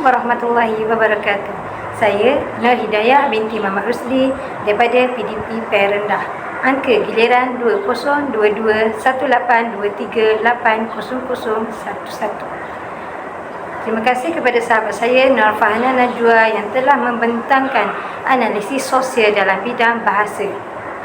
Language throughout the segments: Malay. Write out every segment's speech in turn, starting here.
Assalamualaikum warahmatullahi wabarakatuh. Saya Nur Hidayah binti Muhammad Rusli daripada PDP Perendah. Angka giliran 20221823800011. Terima kasih kepada sahabat saya Nur Fahana Najwa yang telah membentangkan analisis sosial dalam bidang bahasa.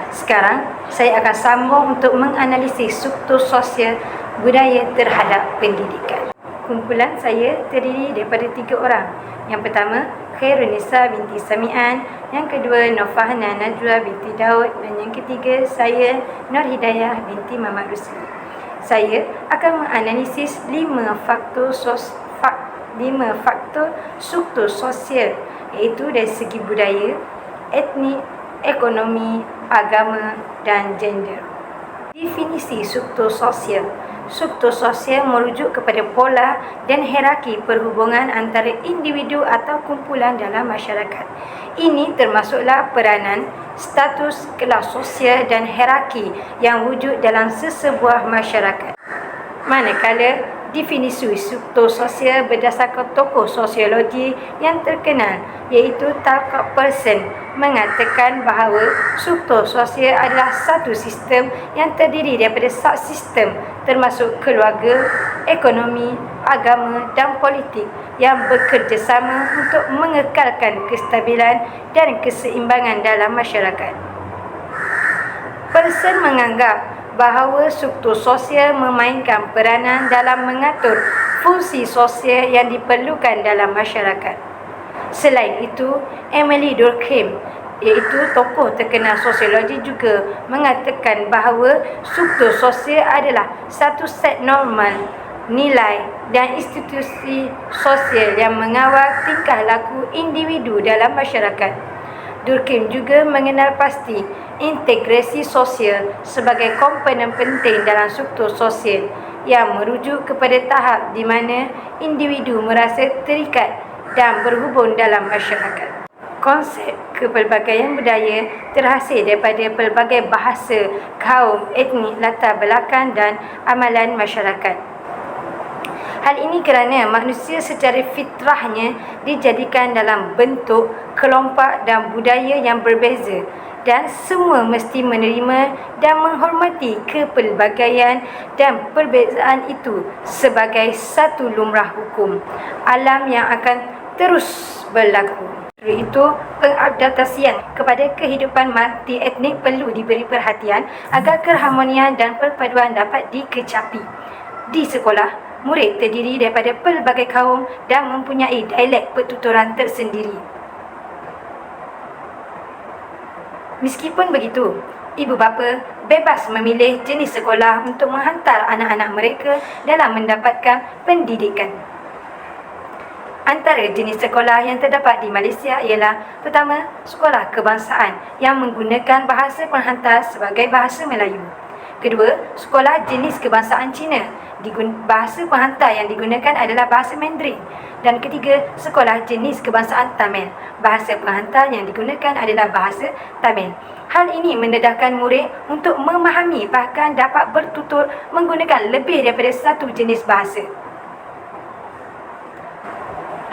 Sekarang saya akan sambung untuk menganalisis struktur sosial budaya terhadap pendidikan. Kumpulan saya terdiri daripada 3 orang. Yang pertama, Khairunisa binti Samian. Yang kedua, Nur Fahana Najwa binti Daud. Dan yang ketiga, saya Nur Hidayah binti Muhammad Rusli. Saya akan menganalisis 5 faktor struktur sosial, iaitu dari segi budaya, etnik, ekonomi, agama dan gender. Definisi struktur sosial. Struktur sosial merujuk kepada pola dan hierarki perhubungan antara individu atau kumpulan dalam masyarakat. Ini termasuklah peranan, status, kelas sosial dan hierarki yang wujud dalam sesebuah masyarakat. Manakala definisi struktur sosial berdasarkan tokoh sosiologi yang terkenal, iaitu Talcott Person, mengatakan bahawa struktur sosial adalah satu sistem yang terdiri daripada subsistem termasuk keluarga, ekonomi, agama dan politik yang bekerjasama untuk mengekalkan kestabilan dan keseimbangan dalam masyarakat. Person menganggap bahawa struktur sosial memainkan peranan dalam mengatur fungsi sosial yang diperlukan dalam masyarakat. Selain itu, Emily Durkheim, iaitu tokoh terkenal sosiologi, juga mengatakan bahawa struktur sosial adalah satu set normal, nilai dan institusi sosial yang mengawal tingkah laku individu dalam masyarakat. Durkheim juga mengenal pasti integrasi sosial sebagai komponen penting dalam struktur sosial yang merujuk kepada tahap di mana individu merasa terikat dan berhubung dalam masyarakat. Konsep kepelbagaian budaya terhasil daripada pelbagai bahasa, kaum, etnik, latar belakang dan amalan masyarakat. Hal ini kerana manusia secara fitrahnya dijadikan dalam bentuk, kelompok dan budaya yang berbeza, dan semua mesti menerima dan menghormati kepelbagaian dan perbezaan itu sebagai satu lumrah hukum alam yang akan terus berlaku. Itu, pengadaptasian kepada kehidupan multi etnik perlu diberi perhatian agar keharmonian dan perpaduan dapat dikecapi. Di sekolah, murid terdiri daripada pelbagai kaum dan mempunyai dialek pertuturan tersendiri. Meskipun begitu, ibu bapa bebas memilih jenis sekolah untuk menghantar anak-anak mereka dalam mendapatkan pendidikan. Antara jenis sekolah yang terdapat di Malaysia ialah: pertama, sekolah kebangsaan yang menggunakan bahasa penghantar sebagai bahasa Melayu. Kedua, sekolah jenis kebangsaan Cina. Bahasa penghantar yang digunakan adalah bahasa Mandarin. Dan ketiga, sekolah jenis kebangsaan Tamil. Bahasa penghantar yang digunakan adalah bahasa Tamil. Hal ini mendedahkan murid untuk memahami bahkan dapat bertutur menggunakan lebih daripada satu jenis bahasa.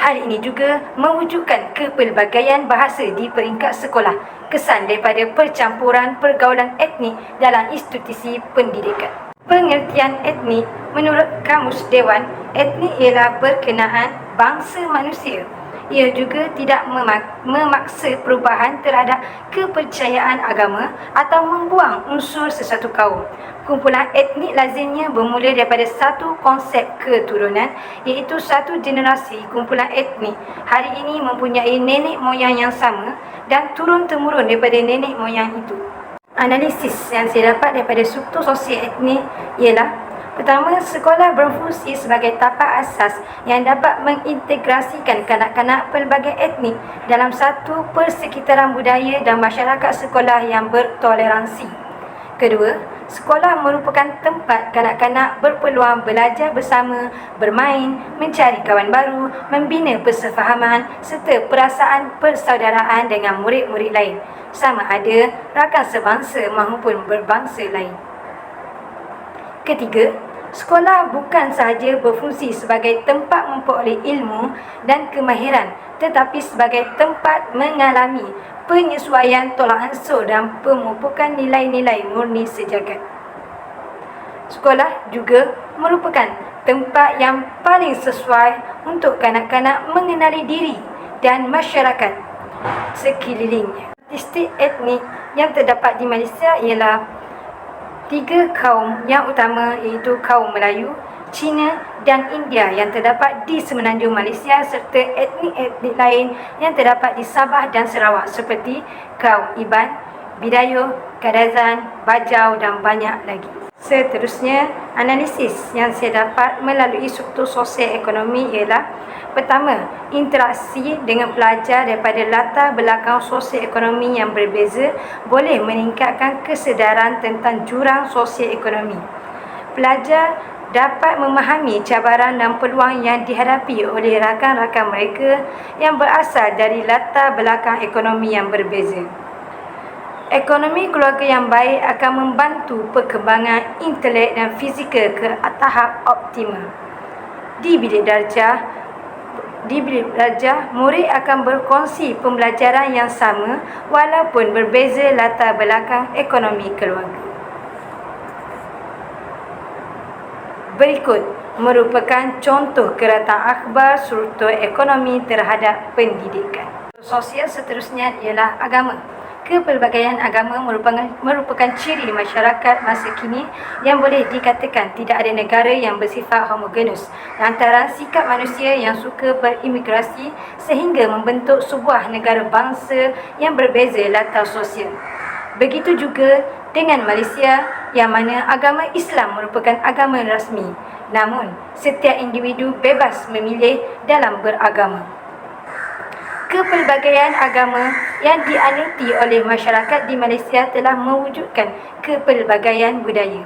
Hal ini juga mewujudkan kepelbagaian bahasa di peringkat sekolah, kesan daripada percampuran pergaulan etnik dalam institusi pendidikan. Pengertian etnik menurut Kamus Dewan, etnik ialah berkenaan bangsa manusia. Ia juga tidak memaksa perubahan terhadap kepercayaan agama atau membuang unsur sesuatu kaum. Kumpulan etnik lazimnya bermula daripada satu konsep keturunan, iaitu satu generasi kumpulan etnik hari ini mempunyai nenek moyang yang sama dan turun-temurun daripada nenek moyang itu. Analisis yang saya dapat daripada struktur sosial etnik ialah: pertama, sekolah berfungsi sebagai tapak asas yang dapat mengintegrasikan kanak-kanak pelbagai etnik dalam satu persekitaran budaya dan masyarakat sekolah yang bertoleransi. Kedua, sekolah merupakan tempat kanak-kanak berpeluang belajar bersama, bermain, mencari kawan baru, membina persefahaman serta perasaan persaudaraan dengan murid-murid lain, sama ada rakan sebangsa maupun berbangsa lain. Ketiga, Sekolah bukan sahaja berfungsi sebagai tempat memperoleh ilmu dan kemahiran, tetapi sebagai tempat mengalami penyesuaian tolak ansur dan pemupukan nilai-nilai murni sejagat. Sekolah juga merupakan tempat yang paling sesuai untuk kanak-kanak mengenali diri dan masyarakat sekelilingnya. Statistik etnik yang terdapat di Malaysia ialah 3 kaum yang utama, iaitu kaum Melayu, Cina dan India yang terdapat di semenanjung Malaysia serta etnik-etnik lain yang terdapat di Sabah dan Sarawak seperti kaum Iban, Bidayuh, Kadazan, Bajau dan banyak lagi. Seterusnya, analisis yang saya dapat melalui struktur sosial ekonomi ialah: pertama, interaksi dengan pelajar daripada latar belakang sosial ekonomi yang berbeza boleh meningkatkan kesedaran tentang jurang sosial ekonomi. Pelajar dapat memahami cabaran dan peluang yang dihadapi oleh rakan-rakan mereka yang berasal dari latar belakang ekonomi yang berbeza. Ekonomi keluarga yang baik akan membantu perkembangan intelek dan fizikal ke tahap optimal. Di bilik darjah, murid akan berkongsi pembelajaran yang sama walaupun berbeza latar belakang ekonomi keluarga. Berikut merupakan contoh keratan akhbar struktur ekonomi terhadap pendidikan. Sosial seterusnya ialah agama. Kepelbagaian agama merupakan ciri masyarakat masa kini yang boleh dikatakan tidak ada negara yang bersifat homogenus antara sikap manusia yang suka berimigrasi sehingga membentuk sebuah negara bangsa yang berbeza latar sosial. Begitu juga dengan Malaysia yang mana agama Islam merupakan agama rasmi, namun setiap individu bebas memilih dalam beragama. Kepelbagaian agama yang dianuti oleh masyarakat di Malaysia telah mewujudkan kepelbagaian budaya.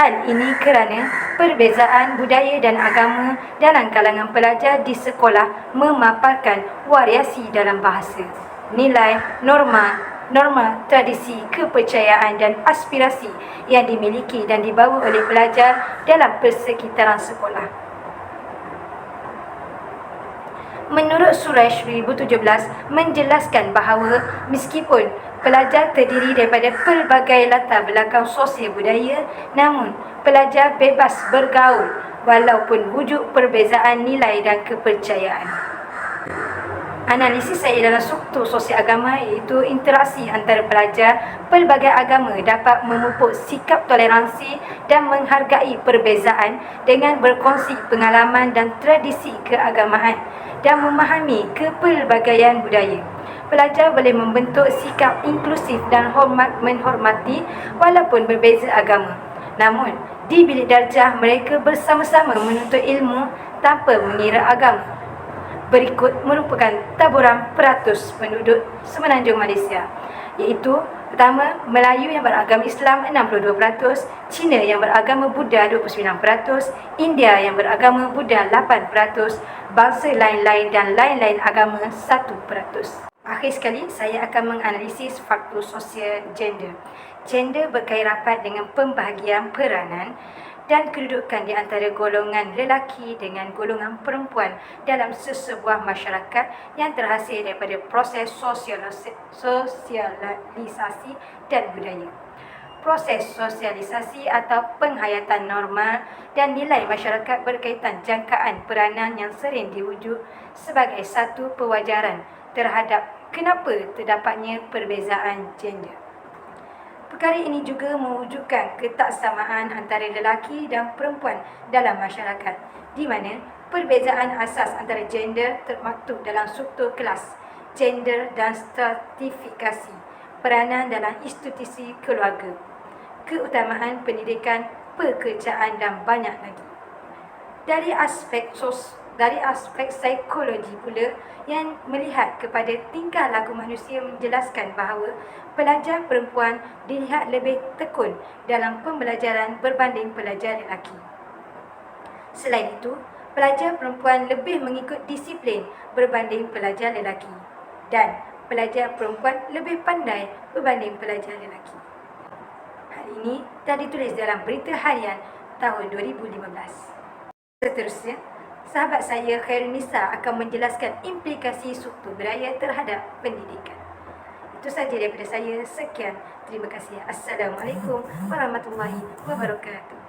Hal ini kerana perbezaan budaya dan agama dalam kalangan pelajar di sekolah memaparkan variasi dalam bahasa, nilai, norma, tradisi, kepercayaan dan aspirasi yang dimiliki dan dibawa oleh pelajar dalam persekitaran sekolah. Menurut Surah 2017 menjelaskan bahawa meskipun pelajar terdiri daripada pelbagai latar belakang sosial budaya, namun pelajar bebas bergaul walaupun wujud perbezaan nilai dan kepercayaan. Analisis saya dalam struktur sosial agama iaitu interaksi antara pelajar pelbagai agama dapat memupuk sikap toleransi dan menghargai perbezaan dengan berkongsi pengalaman dan tradisi keagamaan dan memahami kepelbagaian budaya. Pelajar boleh membentuk sikap inklusif dan menghormati walaupun berbeza agama. Namun, di bilik darjah mereka bersama-sama menuntut ilmu tanpa mengira agama. Berikut merupakan taburan peratus penduduk semenanjung Malaysia, iaitu pertama, Melayu yang beragama Islam 62%, Cina yang beragama Buddha 29%, India yang beragama Buddha 8%, bangsa lain-lain dan lain-lain agama 1%. Akhir sekali, saya akan menganalisis faktor sosial gender. Gender berkait rapat dengan pembahagian peranan dan kedudukan di antara golongan lelaki dengan golongan perempuan dalam sesebuah masyarakat yang terhasil daripada proses sosialisasi dan budaya. Proses sosialisasi atau penghayatan norma dan nilai masyarakat berkaitan jangkaan peranan yang sering diwujud sebagai satu pewajaran terhadap kenapa terdapatnya perbezaan gender. Perkara ini juga mewujudkan ketaksamaan antara lelaki dan perempuan dalam masyarakat, di mana perbezaan asas antara gender termaktub dalam struktur kelas, gender dan stratifikasi, peranan dalam institusi keluarga, keutamaan pendidikan, pekerjaan dan banyak lagi. Dari aspek psikologi pula yang melihat kepada tingkah laku manusia menjelaskan bahawa pelajar perempuan dilihat lebih tekun dalam pembelajaran berbanding pelajar lelaki. Selain itu, pelajar perempuan lebih mengikut disiplin berbanding pelajar lelaki dan pelajar perempuan lebih pandai berbanding pelajar lelaki. Hal ini telah ditulis dalam berita harian tahun 2015. Seterusnya, sahabat saya Khairunisa akan menjelaskan implikasi struktur budaya terhadap pendidikan. Itu sahaja daripada saya. Sekian. Terima kasih. Assalamualaikum warahmatullahi wabarakatuh.